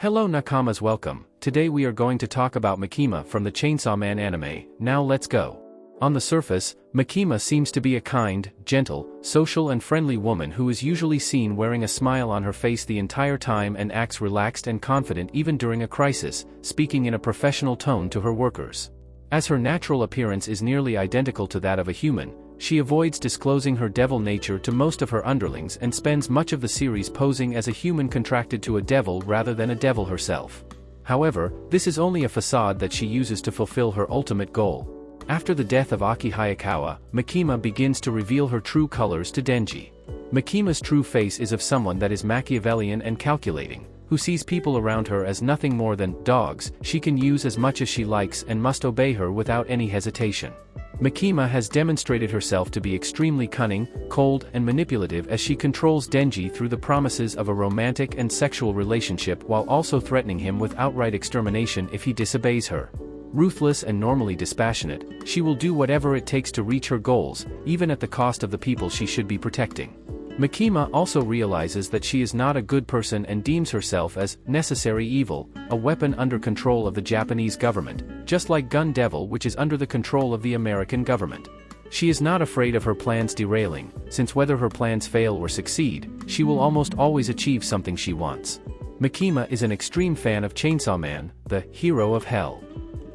Hello Nakamas, welcome. Today we are going to talk about Makima from the Chainsaw Man anime. Now let's go. On the surface, Makima seems to be a kind, gentle, social and friendly woman who is usually seen wearing a smile on her face the entire time and acts relaxed and confident even during a crisis, speaking in a professional tone to her workers. As her natural appearance is nearly identical to that of a human, she avoids disclosing her devil nature to most of her underlings and spends much of the series posing as a human contracted to a devil rather than a devil herself. However, this is only a facade that she uses to fulfill her ultimate goal. After the death of Aki Hayakawa, Makima begins to reveal her true colors to Denji. Makima's true face is of someone that is Machiavellian and calculating, who sees people around her as nothing more than dogs she can use as much as she likes and must obey her without any hesitation. Makima has demonstrated herself to be extremely cunning, cold and manipulative as she controls Denji through the promises of a romantic and sexual relationship while also threatening him with outright extermination if he disobeys her. Ruthless and normally dispassionate, she will do whatever it takes to reach her goals, even at the cost of the people she should be protecting. Makima also realizes that she is not a good person and deems herself as necessary evil, a weapon under control of the Japanese government, just like Gun Devil, which is under the control of the American government. She is not afraid of her plans derailing, since whether her plans fail or succeed, she will almost always achieve something she wants. Makima is an extreme fan of Chainsaw Man, the hero of hell.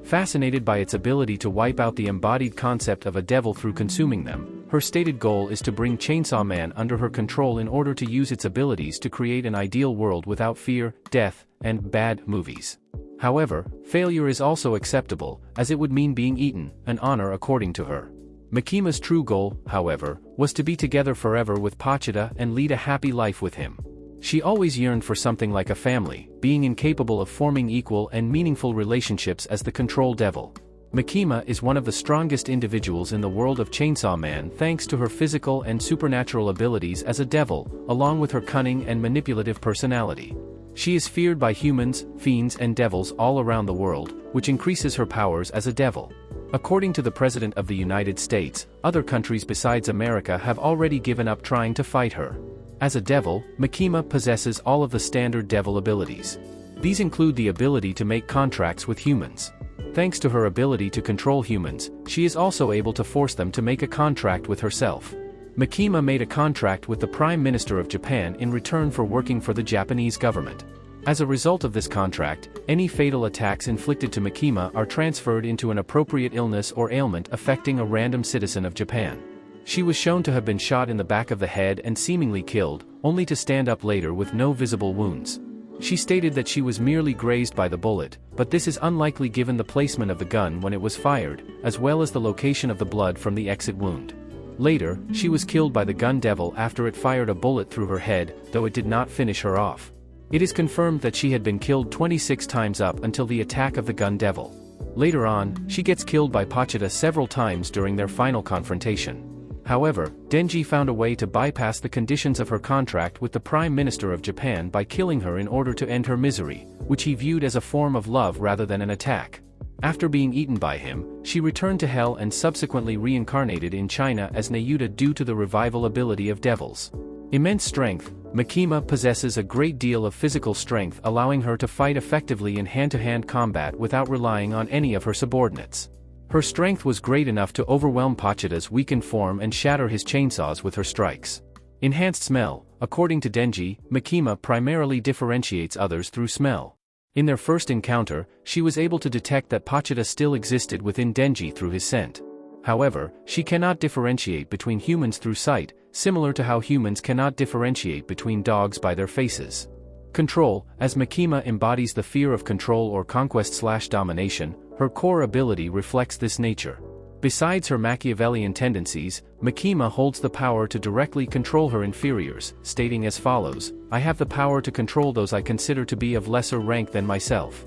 Fascinated by its ability to wipe out the embodied concept of a devil through consuming them, her stated goal is to bring Chainsaw Man under her control in order to use its abilities to create an ideal world without fear, death, and bad movies. However, failure is also acceptable, as it would mean being eaten, an honor according to her. Makima's true goal, however, was to be together forever with Pachida and lead a happy life with him. She always yearned for something like a family, being incapable of forming equal and meaningful relationships as the control devil. Makima is one of the strongest individuals in the world of Chainsaw Man thanks to her physical and supernatural abilities as a devil, along with her cunning and manipulative personality. She is feared by humans, fiends and devils all around the world, which increases her powers as a devil. According to the President of the United States, other countries besides America have already given up trying to fight her. As a devil, Makima possesses all of the standard devil abilities. These include the ability to make contracts with humans. Thanks to her ability to control humans, she is also able to force them to make a contract with herself. Makima made a contract with the Prime Minister of Japan in return for working for the Japanese government. As a result of this contract, any fatal attacks inflicted to Makima are transferred into an appropriate illness or ailment affecting a random citizen of Japan. She was shown to have been shot in the back of the head and seemingly killed, only to stand up later with no visible wounds. She stated that she was merely grazed by the bullet, but this is unlikely given the placement of the gun when it was fired, as well as the location of the blood from the exit wound. Later, she was killed by the gun devil after it fired a bullet through her head, though it did not finish her off. It is confirmed that she had been killed 26 times up until the attack of the gun devil. Later on, she gets killed by Pachida several times during their final confrontation. However, Denji found a way to bypass the conditions of her contract with the Prime Minister of Japan by killing her in order to end her misery, which he viewed as a form of love rather than an attack. After being eaten by him, she returned to hell and subsequently reincarnated in China as Nayuta due to the revival ability of devils. Immense strength, Makima possesses a great deal of physical strength, allowing her to fight effectively in hand-to-hand combat without relying on any of her subordinates. Her strength was great enough to overwhelm Pachida's weakened form and shatter his chainsaws with her strikes. Enhanced smell, according to Denji, Makima primarily differentiates others through smell. In their first encounter, she was able to detect that Pachida still existed within Denji through his scent. However, she cannot differentiate between humans through sight, similar to how humans cannot differentiate between dogs by their faces. Control, as Makima embodies the fear of control or conquest/domination, her core ability reflects this nature. Besides her Machiavellian tendencies, Makima holds the power to directly control her inferiors, stating as follows: "I have the power to control those I consider to be of lesser rank than myself."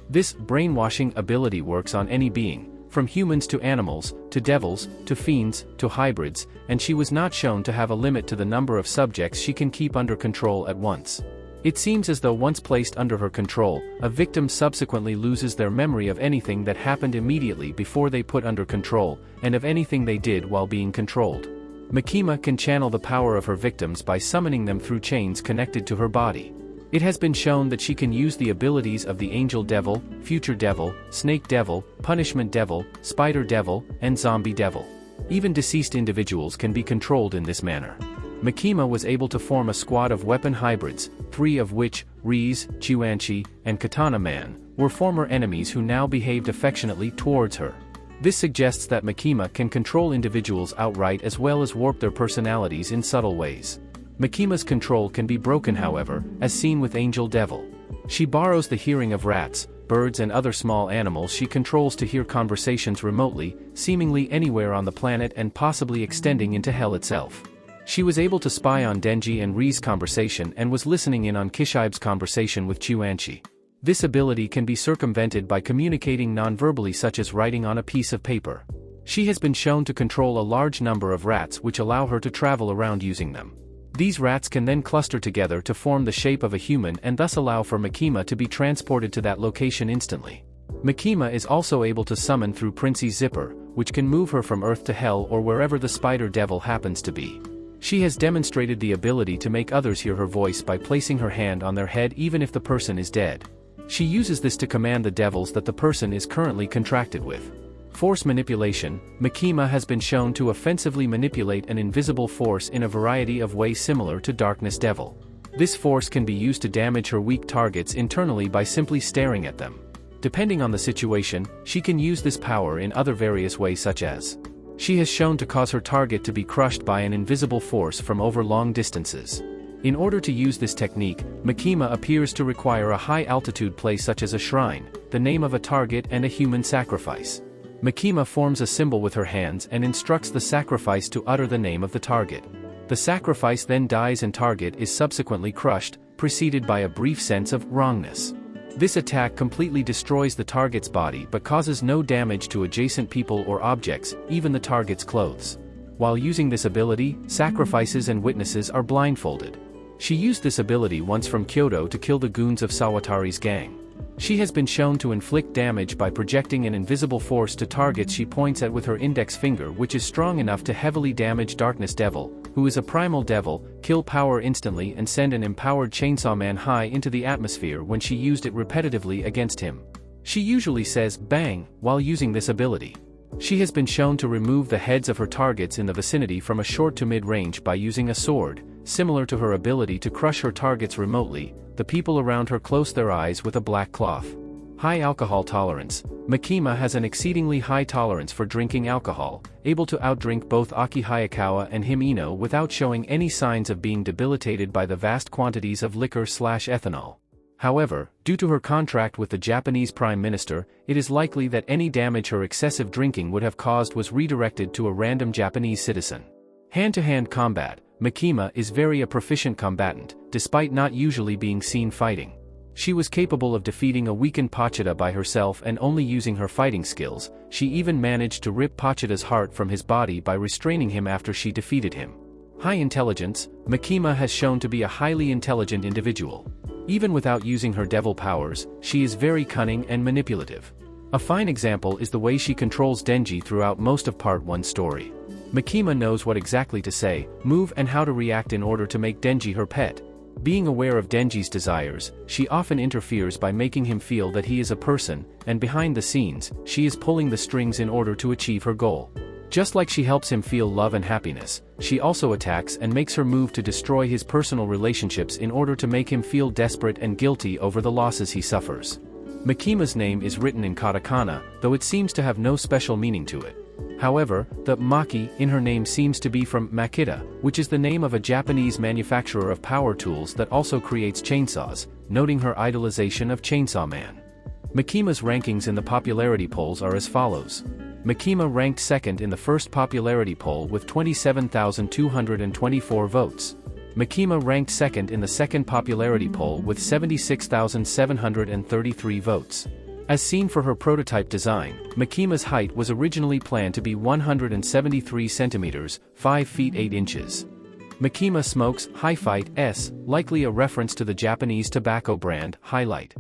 This brainwashing ability works on any being, from humans to animals, to devils, to fiends, to hybrids, and she was not shown to have a limit to the number of subjects she can keep under control at once. It seems as though once placed under her control, a victim subsequently loses their memory of anything that happened immediately before they put under control, and of anything they did while being controlled. Makima can channel the power of her victims by summoning them through chains connected to her body. It has been shown that she can use the abilities of the Angel Devil, Future Devil, Snake Devil, Punishment Devil, Spider Devil, and Zombie Devil. Even deceased individuals can be controlled in this manner. Makima was able to form a squad of weapon hybrids, 3 of which, Rize, Chuanchi, and Katana Man, were former enemies who now behaved affectionately towards her. This suggests that Makima can control individuals outright as well as warp their personalities in subtle ways. Makima's control can be broken, however, as seen with Angel Devil. She borrows the hearing of rats, birds and other small animals she controls to hear conversations remotely, seemingly anywhere on the planet and possibly extending into hell itself. She was able to spy on Denji and Ri's conversation and was listening in on Kishibe's conversation with Chuanchi. This ability can be circumvented by communicating non-verbally, such as writing on a piece of paper. She has been shown to control a large number of rats which allow her to travel around using them. These rats can then cluster together to form the shape of a human and thus allow for Makima to be transported to that location instantly. Makima is also able to summon through Princey's zipper, which can move her from Earth to Hell or wherever the Spider Devil happens to be. She has demonstrated the ability to make others hear her voice by placing her hand on their head even if the person is dead. She uses this to command the devils that the person is currently contracted with. Force manipulation. Makima has been shown to offensively manipulate an invisible force in a variety of ways similar to Darkness Devil. This force can be used to damage her weak targets internally by simply staring at them. Depending on the situation, she can use this power in other various ways, such as she has shown to cause her target to be crushed by an invisible force from over long distances. In order to use this technique, Makima appears to require a high-altitude place such as a shrine, the name of a target and a human sacrifice. Makima forms a symbol with her hands and instructs the sacrifice to utter the name of the target. The sacrifice then dies and target is subsequently crushed, preceded by a brief sense of wrongness. This attack completely destroys the target's body but causes no damage to adjacent people or objects, even the target's clothes. While using this ability, sacrifices and witnesses are blindfolded. She used this ability once from Kyoto to kill the goons of Sawatari's gang. She has been shown to inflict damage by projecting an invisible force to targets she points at with her index finger, which is strong enough to heavily damage Darkness Devil, who is a primal devil, kill power instantly and send an empowered Chainsaw Man high into the atmosphere when she used it repetitively against him. She usually says "bang" while using this ability. She has been shown to remove the heads of her targets in the vicinity from a short to mid-range by using a sword. Similar to her ability to crush her targets remotely, the people around her close their eyes with a black cloth. High alcohol tolerance. Makima has an exceedingly high tolerance for drinking alcohol, able to outdrink both Aki Hayakawa and him Ino without showing any signs of being debilitated by the vast quantities of liquor/ethanol. However, due to her contract with the Japanese Prime Minister, it is likely that any damage her excessive drinking would have caused was redirected to a random Japanese citizen. Hand-to-hand combat. Makima is very a proficient combatant, despite not usually being seen fighting. She was capable of defeating a weakened Pachita by herself and only using her fighting skills. She even managed to rip Pachita's heart from his body by restraining him after she defeated him. High intelligence. Makima has shown to be a highly intelligent individual. Even without using her devil powers, she is very cunning and manipulative. A fine example is the way she controls Denji throughout most of Part 1's story. Makima knows what exactly to say, move and how to react in order to make Denji her pet. Being aware of Denji's desires, she often interferes by making him feel that he is a person, and behind the scenes, she is pulling the strings in order to achieve her goal. Just like she helps him feel love and happiness, she also attacks and makes her move to destroy his personal relationships in order to make him feel desperate and guilty over the losses he suffers. Makima's name is written in katakana, though it seems to have no special meaning to it. However, the Maki in her name seems to be from Makita, which is the name of a Japanese manufacturer of power tools that also creates chainsaws, noting her idolization of Chainsaw Man. Makima's rankings in the popularity polls are as follows. Makima ranked second in the first popularity poll with 27,224 votes. Makima ranked second in the second popularity poll with 76,733 votes. As seen for her prototype design, Makima's height was originally planned to be 173 centimeters, 5 feet 8 inches. Makima smokes Hi-Fight S, likely a reference to the Japanese tobacco brand Hi-Light.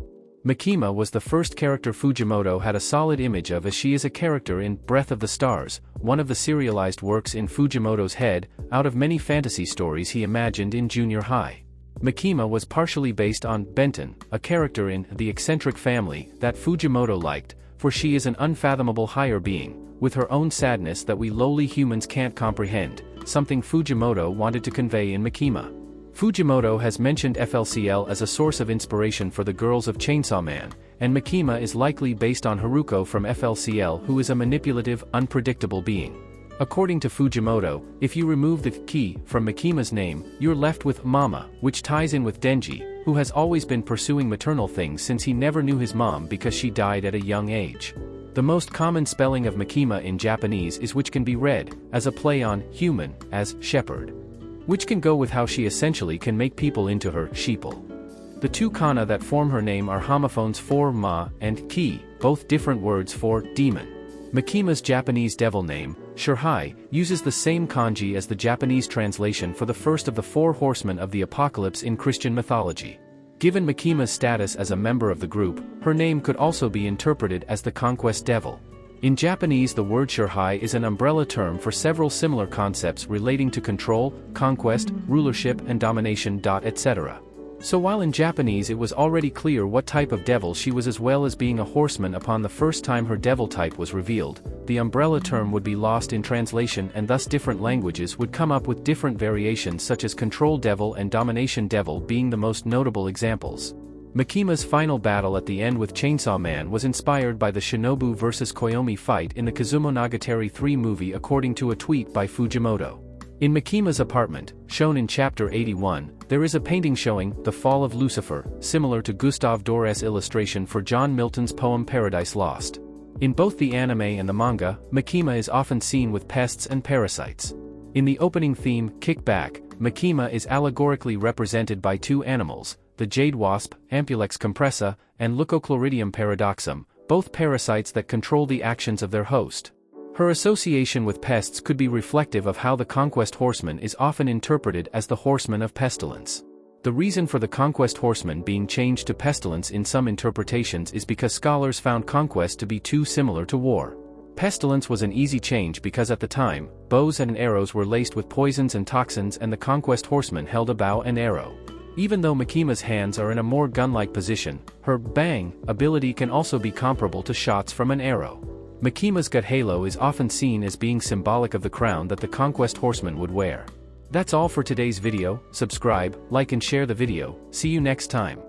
Makima was the first character Fujimoto had a solid image of, as she is a character in Breath of the Stars, one of the serialized works in Fujimoto's head, out of many fantasy stories he imagined in junior high. Makima was partially based on Benton, a character in The Eccentric Family that Fujimoto liked, for she is an unfathomable higher being, with her own sadness that we lowly humans can't comprehend, something Fujimoto wanted to convey in Makima. Fujimoto has mentioned FLCL as a source of inspiration for the girls of Chainsaw Man, and Makima is likely based on Haruko from FLCL, who is a manipulative, unpredictable being. According to Fujimoto, if you remove the ki from Makima's name, you're left with Mama, which ties in with Denji, who has always been pursuing maternal things since he never knew his mom because she died at a young age. The most common spelling of Makima in Japanese is which can be read, as a play on human, as shepherd, which can go with how she essentially can make people into her sheeple. The two kana that form her name are homophones for ma and ki, both different words for demon. Makima's Japanese devil name, Shirhai, uses the same kanji as the Japanese translation for the first of the four horsemen of the apocalypse in Christian mythology. Given Makima's status as a member of the group, her name could also be interpreted as the conquest devil. In Japanese, the word Shirhai is an umbrella term for several similar concepts relating to control, conquest, rulership and domination, etc. So while in Japanese it was already clear what type of devil she was as well as being a horseman upon the first time her devil type was revealed, the umbrella term would be lost in translation and thus different languages would come up with different variations such as control devil and domination devil being the most notable examples. Makima's final battle at the end with Chainsaw Man was inspired by the Shinobu vs Koyomi fight in the Kazumonogatari 3 movie according to a tweet by Fujimoto. In Makima's apartment, shown in Chapter 81, there is a painting showing The Fall of Lucifer, similar to Gustave Doré's illustration for John Milton's poem Paradise Lost. In both the anime and the manga, Makima is often seen with pests and parasites. In the opening theme, Kick Back, Makima is allegorically represented by two animals, the jade wasp, Ampulex compressa, and Leucochloridium paradoxum, both parasites that control the actions of their host. Her association with pests could be reflective of how the conquest horseman is often interpreted as the horseman of pestilence. The reason for the conquest horseman being changed to pestilence in some interpretations is because scholars found conquest to be too similar to war. Pestilence was an easy change because at the time, bows and arrows were laced with poisons and toxins and the conquest horseman held a bow and arrow. Even though Makima's hands are in a more gun-like position, her bang ability can also be comparable to shots from an arrow. Makima's gut halo is often seen as being symbolic of the crown that the conquest horseman would wear. That's all for today's video. Subscribe, like and share the video. See you next time.